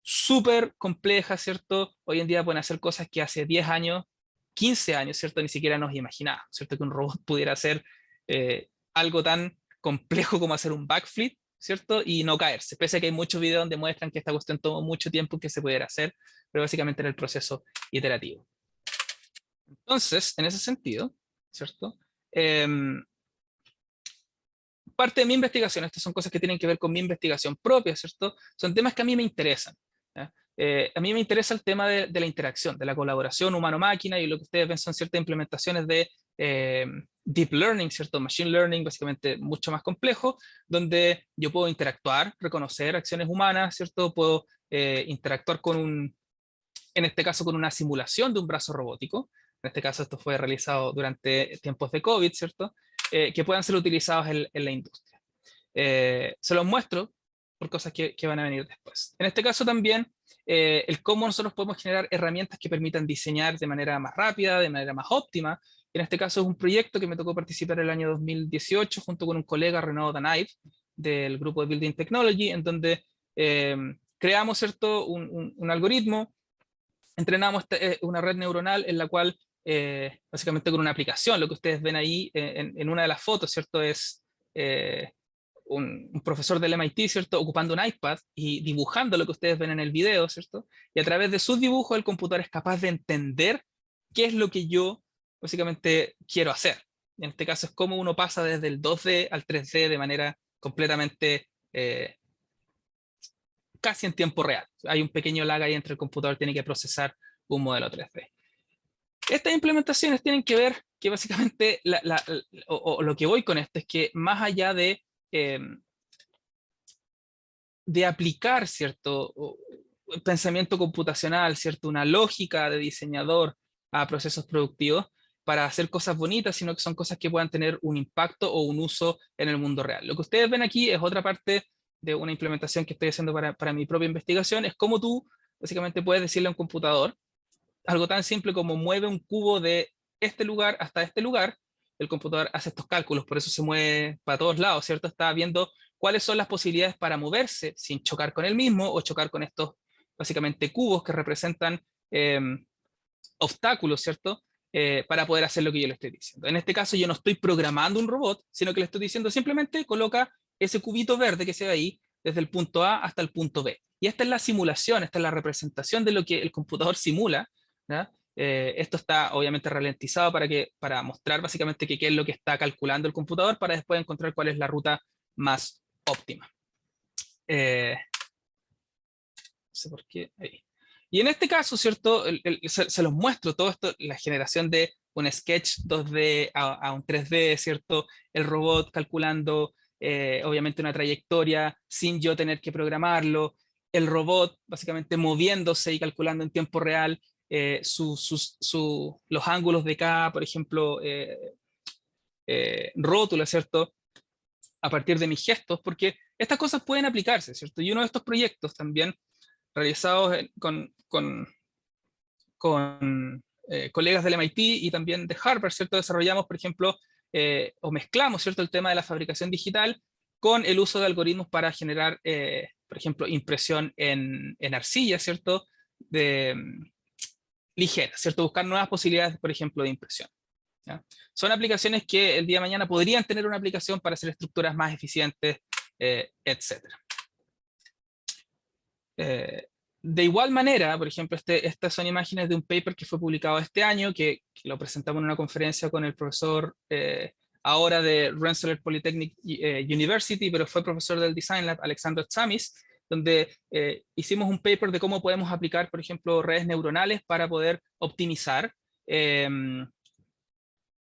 súper complejas, ¿cierto? Hoy en día pueden hacer cosas que hace 10 años, 15 años, ¿cierto? Ni siquiera nos imaginábamos, ¿cierto? Que un robot pudiera hacer algo tan complejo como hacer un backflip, ¿cierto? Y no caerse, pese a que hay muchos videos donde muestran que esta cuestión tomó mucho tiempo que se pudiera hacer, pero básicamente era el proceso iterativo. Entonces, en ese sentido, ¿cierto? Parte de mi investigación, estas son cosas que tienen que ver con mi investigación propia, ¿cierto? Son temas que a mí me interesan. A mí me interesa el tema de la interacción, de la colaboración humano-máquina, y lo que ustedes ven son ciertas implementaciones de deep learning, ¿cierto? Machine learning, básicamente mucho más complejo, donde yo puedo interactuar, reconocer acciones humanas, ¿cierto? Puedo interactuar en este caso con una simulación de un brazo robótico. En este caso esto fue realizado durante tiempos de COVID, ¿cierto? Que puedan ser utilizados en la industria. Se los muestro por cosas que van a venir después. En este caso también, el cómo nosotros podemos generar herramientas que permitan diseñar de manera más rápida, de manera más óptima. En este caso es un proyecto que me tocó participar el año 2018 junto con un colega, Renaud Danaiv, del grupo de Building Technology, en donde creamos, ¿cierto? Un algoritmo, entrenamos una red neuronal en la cual, básicamente con una aplicación, lo que ustedes ven ahí en una de las fotos, ¿cierto? Es un profesor del MIT, ¿cierto? Ocupando un iPad y dibujando lo que ustedes ven en el video, ¿cierto? Y a través de sus dibujos el computador es capaz de entender qué es lo que yo básicamente quiero hacer. En este caso es cómo uno pasa desde el 2D al 3D de manera completamente casi en tiempo real. Hay un pequeño lag ahí entre el computador, tiene que procesar un modelo 3D. Estas implementaciones tienen que ver que básicamente, o lo que voy con esto es que más allá de aplicar cierto pensamiento computacional, cierto, una lógica de diseñador a procesos productivos para hacer cosas bonitas, sino que son cosas que puedan tener un impacto o un uso en el mundo real. Lo que ustedes ven aquí es otra parte de una implementación que estoy haciendo para mi propia investigación, es cómo tú básicamente puedes decirle a un computador algo tan simple como mueve un cubo de este lugar hasta este lugar. El computador hace estos cálculos, por eso se mueve para todos lados, ¿cierto? Está viendo cuáles son las posibilidades para moverse sin chocar con el mismo o chocar con estos, básicamente, cubos que representan eh, obstáculos, ¿cierto? Para poder hacer lo que yo le estoy diciendo. En este caso yo no estoy programando un robot, sino que le estoy diciendo simplemente coloca ese cubito verde que se ve ahí desde el punto A hasta el punto B. Y esta es la simulación, esta es la representación de lo que el computador simula, ¿no? Esto está obviamente ralentizado para mostrar básicamente qué es lo que está calculando el computador para después encontrar cuál es la ruta más óptima. No sé por qué. Ahí. Y en este caso, ¿cierto? Se los muestro todo esto, la generación de un sketch 2D a un 3D, ¿cierto? El robot calculando, obviamente, una trayectoria sin yo tener que programarlo. el robot básicamente moviéndose y calculando en tiempo real los ángulos de cada, por ejemplo, rótula, ¿cierto? A partir de mis gestos, porque estas cosas pueden aplicarse, ¿cierto? Y uno de estos proyectos también realizados con colegas del MIT y también de Harvard, ¿cierto? Desarrollamos, por ejemplo, o mezclamos, ¿cierto? El tema de la fabricación digital con el uso de algoritmos para generar, por ejemplo, impresión en arcilla, ¿cierto? Ligera, ¿cierto? Buscar nuevas posibilidades, por ejemplo, de impresión. ¿Ya? Son aplicaciones que el día de mañana podrían tener una aplicación para hacer estructuras más eficientes, etc. De igual manera, por ejemplo, estas son imágenes de un paper que fue publicado este año, que lo presentamos en una conferencia con el profesor ahora de Rensselaer Polytechnic University, pero fue profesor del Design Lab, Alexander Tsamis, donde hicimos un paper de cómo podemos aplicar, por ejemplo, redes neuronales para poder optimizar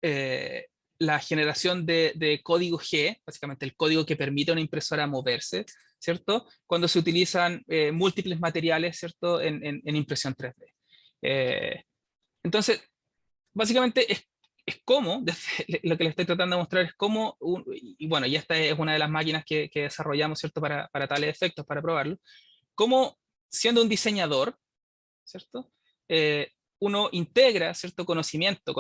la generación de código G, básicamente el código que permite a una impresora moverse, ¿cierto? Cuando se utilizan múltiples materiales, ¿cierto? En impresión 3D. Entonces, básicamente es como, lo que le estoy tratando de mostrar es cómo, y bueno, y esta es una de las máquinas que desarrollamos, ¿cierto? Para tales efectos, para probarlo, cómo siendo un diseñador, ¿cierto? Uno integra cierto conocimiento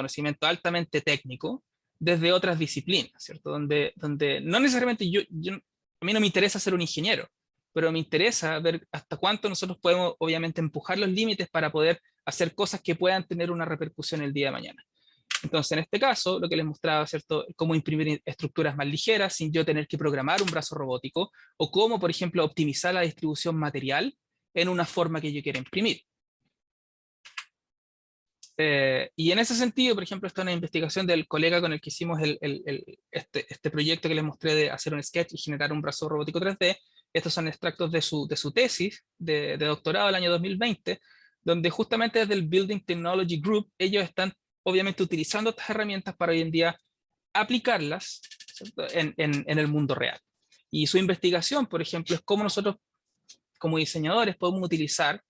altamente técnico desde otras disciplinas, ¿cierto? Donde no necesariamente a mí no me interesa ser un ingeniero, pero me interesa ver hasta cuánto nosotros podemos, obviamente, empujar los límites para poder hacer cosas que puedan tener una repercusión el día de mañana. Entonces, en este caso, lo que les mostraba, ¿cierto? Cómo imprimir estructuras más ligeras sin yo tener que programar un brazo robótico, o cómo, por ejemplo, optimizar la distribución material en una forma que yo quiera imprimir. Y en ese sentido, por ejemplo, esta es una investigación del colega con el que hicimos este proyecto que les mostré de hacer un sketch y generar un brazo robótico 3D. Estos son extractos de su tesis de doctorado del año 2020, donde justamente desde el Building Technology Group, ellos están obviamente utilizando estas herramientas para hoy en día aplicarlas, ¿cierto? En el mundo real. Y su investigación, por ejemplo, es cómo nosotros como diseñadores podemos utilizar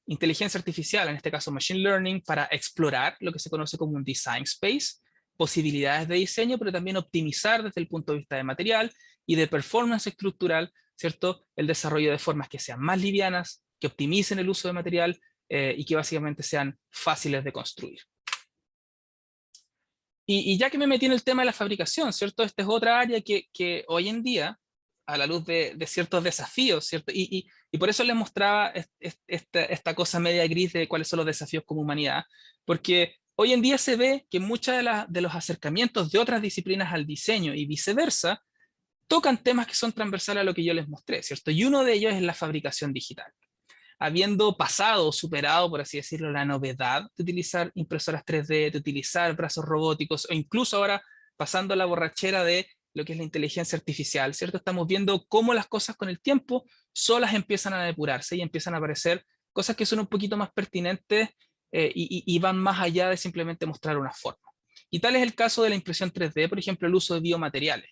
inteligencia artificial, en este caso machine learning, para explorar lo que se conoce como un design space, posibilidades de diseño, pero también optimizar desde el punto de vista de material y de performance estructural, ¿cierto? El desarrollo de formas que sean más livianas, que optimicen el uso de material y que básicamente sean fáciles de construir. Y ya que me metí en el tema de la fabricación, ¿cierto? Esta es otra área que hoy en día, a la luz de ciertos desafíos, ¿cierto? Y por eso les mostraba esta cosa media gris de cuáles son los desafíos como humanidad, porque hoy en día se ve que muchos de los acercamientos de otras disciplinas al diseño y viceversa tocan temas que son transversales a lo que yo les mostré, ¿cierto? Y uno de ellos es la fabricación digital. Habiendo pasado o superado, por así decirlo, la novedad de utilizar impresoras 3D, de utilizar brazos robóticos, o incluso ahora pasando a la borrachera de lo que es la inteligencia artificial, ¿cierto? Estamos viendo cómo las cosas con el tiempo solas empiezan a depurarse y empiezan a aparecer cosas que son un poquito más pertinentes y van más allá de simplemente mostrar una forma. Y tal es el caso de la impresión 3D, por ejemplo, el uso de biomateriales.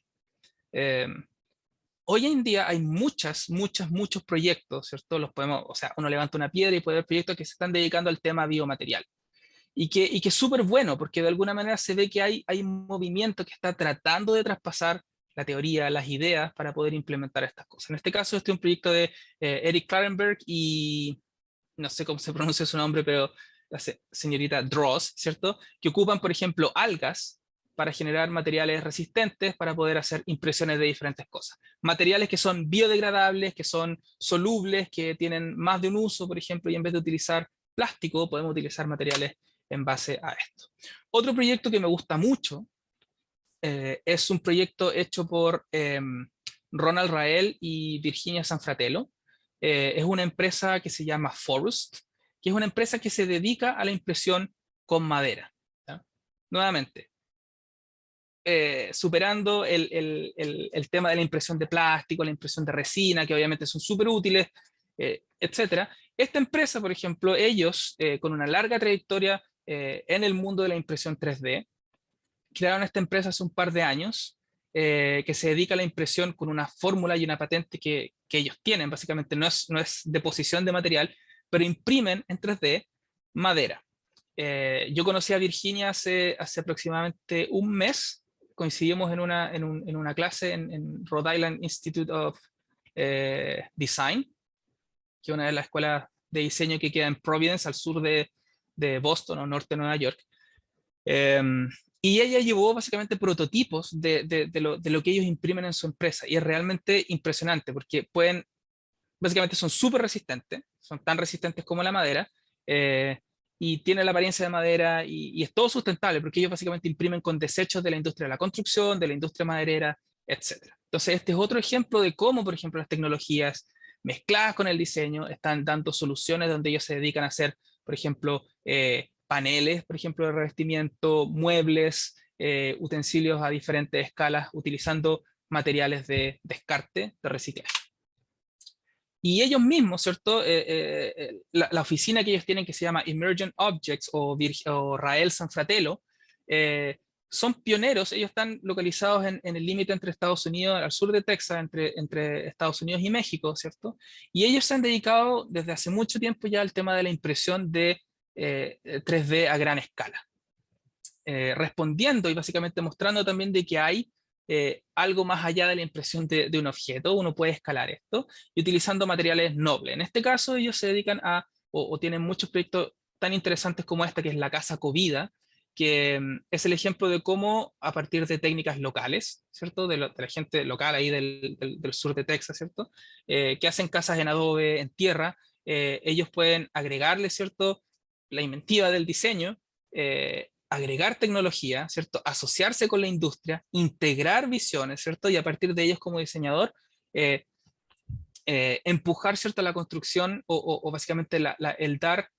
Eh, Hoy en día hay muchos proyectos, ¿cierto? Los podemos, o sea, uno levanta una piedra y puede haber proyectos que se están dedicando al tema biomaterial. Y que es súper bueno, porque de alguna manera se ve que hay un movimiento que está tratando de traspasar la teoría, las ideas, para poder implementar estas cosas. En este caso, este es un proyecto de Eric Klarenberg y no sé cómo se pronuncia su nombre, pero la señorita Dross, ¿cierto? Que ocupan, por ejemplo, algas para generar materiales resistentes para poder hacer impresiones de diferentes cosas. Materiales que son biodegradables, que son solubles, que tienen más de un uso, por ejemplo, y en vez de utilizar plástico, podemos utilizar materiales en base a esto. Otro proyecto que me gusta mucho es un proyecto hecho por Ronald Rael y Virginia Sanfratello. Es una empresa que se llama Forust, que es una empresa que se dedica a la impresión con madera. ¿Ya? Nuevamente, superando el tema de la impresión de plástico, la impresión de resina, que obviamente son súper útiles, etc. Esta empresa, por ejemplo, ellos, con una larga trayectoria en el mundo de la impresión 3D, crearon esta empresa hace un par de años, que se dedica a la impresión con una fórmula y una patente que que ellos tienen, básicamente no es deposición de material, pero imprimen en 3D madera. Yo conocí a Virginia hace aproximadamente un mes, coincidimos en una clase en Rhode Island Institute of Design, que es una de las escuelas de diseño que queda en Providence, al sur de Boston o norte de Nueva York. Y ella llevó básicamente prototipos de lo que ellos imprimen en su empresa, y es realmente impresionante porque básicamente son súper resistentes, son tan resistentes como la madera, eh, y tienen la apariencia de madera, y es todo sustentable porque ellos básicamente imprimen con desechos de la industria de la construcción, de la industria maderera, etcétera. Entonces este es otro ejemplo de cómo, por ejemplo, las tecnologías mezcladas con el diseño están dando soluciones donde ellos se dedican a hacer, por ejemplo, paneles, por ejemplo, de revestimiento, muebles, utensilios a diferentes escalas, utilizando materiales de descarte, de reciclaje. Y ellos mismos, ¿cierto? La oficina que ellos tienen, que se llama Emergent Objects o Rael San Fratello, son pioneros. Ellos están localizados en el límite entre Estados Unidos, al sur de Texas, entre Estados Unidos y México, ¿cierto? Y ellos se han dedicado desde hace mucho tiempo ya al tema de la impresión de 3D a gran escala. Respondiendo y básicamente mostrando también de que hay algo más allá de la impresión de un objeto. Uno puede escalar esto y utilizando materiales nobles. En este caso ellos se dedican o tienen muchos proyectos tan interesantes como esta, que es la Casa Covida, que es el ejemplo de cómo a partir de técnicas locales, ¿cierto? De la gente local ahí del sur de Texas, ¿cierto? Que hacen casas en adobe, en tierra, ellos pueden agregarle, ¿cierto? La inventiva del diseño, agregar tecnología, ¿cierto? Asociarse con la industria, integrar visiones, ¿cierto? Y a partir de ellos como diseñador, eh, empujar, ¿cierto? La construcción o básicamente el dar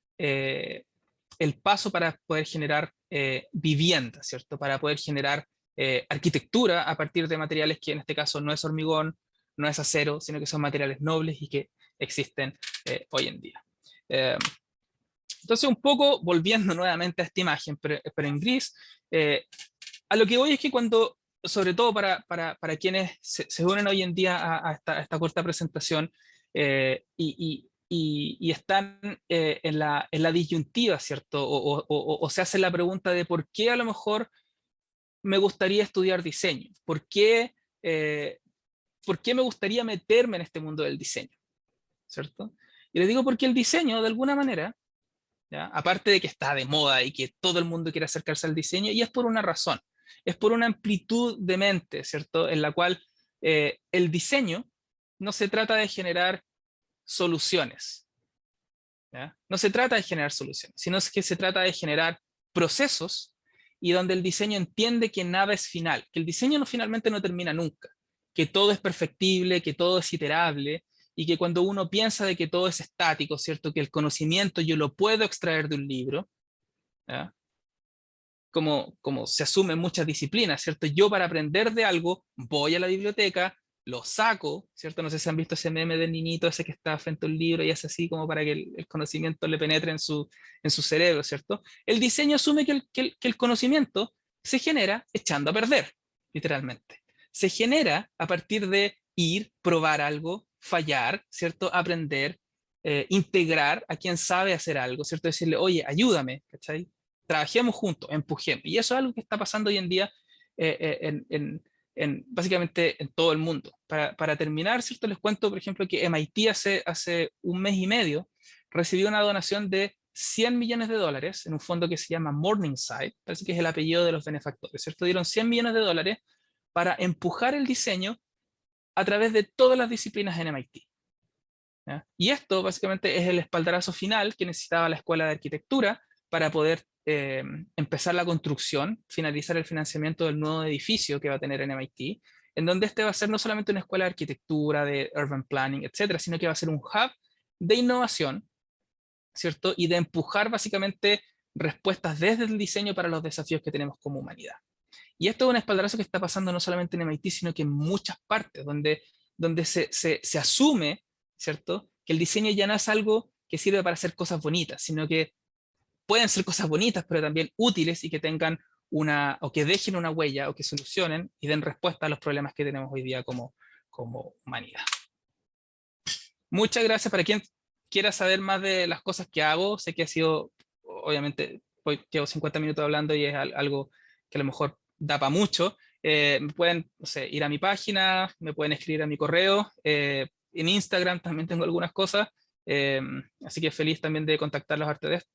el paso para poder generar vivienda, ¿cierto? Para poder generar arquitectura a partir de materiales que en este caso no es hormigón, no es acero, sino que son materiales nobles y que existen hoy en día. Entonces, un poco volviendo nuevamente a esta imagen, pero en gris, a lo que voy es que cuando, sobre todo para quienes se unen hoy en día a esta corta presentación, y están en la disyuntiva, ¿cierto? O se hacen la pregunta de por qué a lo mejor me gustaría estudiar diseño, por qué me gustaría meterme en este mundo del diseño, ¿cierto? Y les digo porque el diseño, de alguna manera, ¿ya? Aparte de que está de moda y que todo el mundo quiere acercarse al diseño, y es por una razón, es por una amplitud de mente, ¿cierto? En la cual el diseño no se trata de generar soluciones, ¿ya? No se trata de generar soluciones, sino que se trata de generar procesos, y donde el diseño entiende que nada es final, que el diseño finalmente no termina nunca, que todo es perfectible, que todo es iterable, y que cuando uno piensa de que todo es estático, ¿cierto? Que el conocimiento yo lo puedo extraer de un libro, ¿ya? Como se asume en muchas disciplinas, ¿cierto? Yo para aprender de algo voy a la biblioteca, lo saco, ¿cierto? No sé si han visto ese meme del niñito ese que está frente a un libro y es así como para que el conocimiento le penetre en su cerebro, ¿cierto? El diseño asume que el conocimiento se genera echando a perder, literalmente. Se genera a partir de ir, probar algo, fallar, ¿cierto? Aprender, integrar a quien sabe hacer algo, ¿cierto? Decirle, oye, ayúdame, ¿cachai? Trabajemos juntos, empujemos. Y eso es algo que está pasando hoy en día básicamente en todo el mundo. Para terminar, ¿cierto? Les cuento, por ejemplo, que MIT hace un mes y medio recibió una donación de $100 millones en un fondo que se llama Morningside, parece que es el apellido de los benefactores, ¿cierto? Dieron $100 millones para empujar el diseño a través de todas las disciplinas en MIT. ¿Ya? Y esto básicamente es el espaldarazo final que necesitaba la Escuela de Arquitectura para poder empezar la construcción, finalizar el financiamiento del nuevo edificio que va a tener en MIT, en donde este va a ser no solamente una escuela de arquitectura, de urban planning, etcétera, sino que va a ser un hub de innovación, ¿cierto? Y de empujar básicamente respuestas desde el diseño para los desafíos que tenemos como humanidad. Y esto es un espaldarazo que está pasando no solamente en MIT, sino que en muchas partes, donde se asume, ¿cierto? Que el diseño ya no es algo que sirve para hacer cosas bonitas, sino que pueden ser cosas bonitas, pero también útiles y que tengan o que dejen una huella, o que solucionen y den respuesta a los problemas que tenemos hoy día como humanidad. Muchas gracias. Para quien quiera saber más de las cosas que hago, sé que ha sido, obviamente, hoy llevo 50 minutos hablando y es algo que a lo mejor da para mucho. Me pueden, no sé, ir a mi página, me pueden escribir a mi correo. En Instagram también tengo algunas cosas. Así que feliz también de contactarlos después.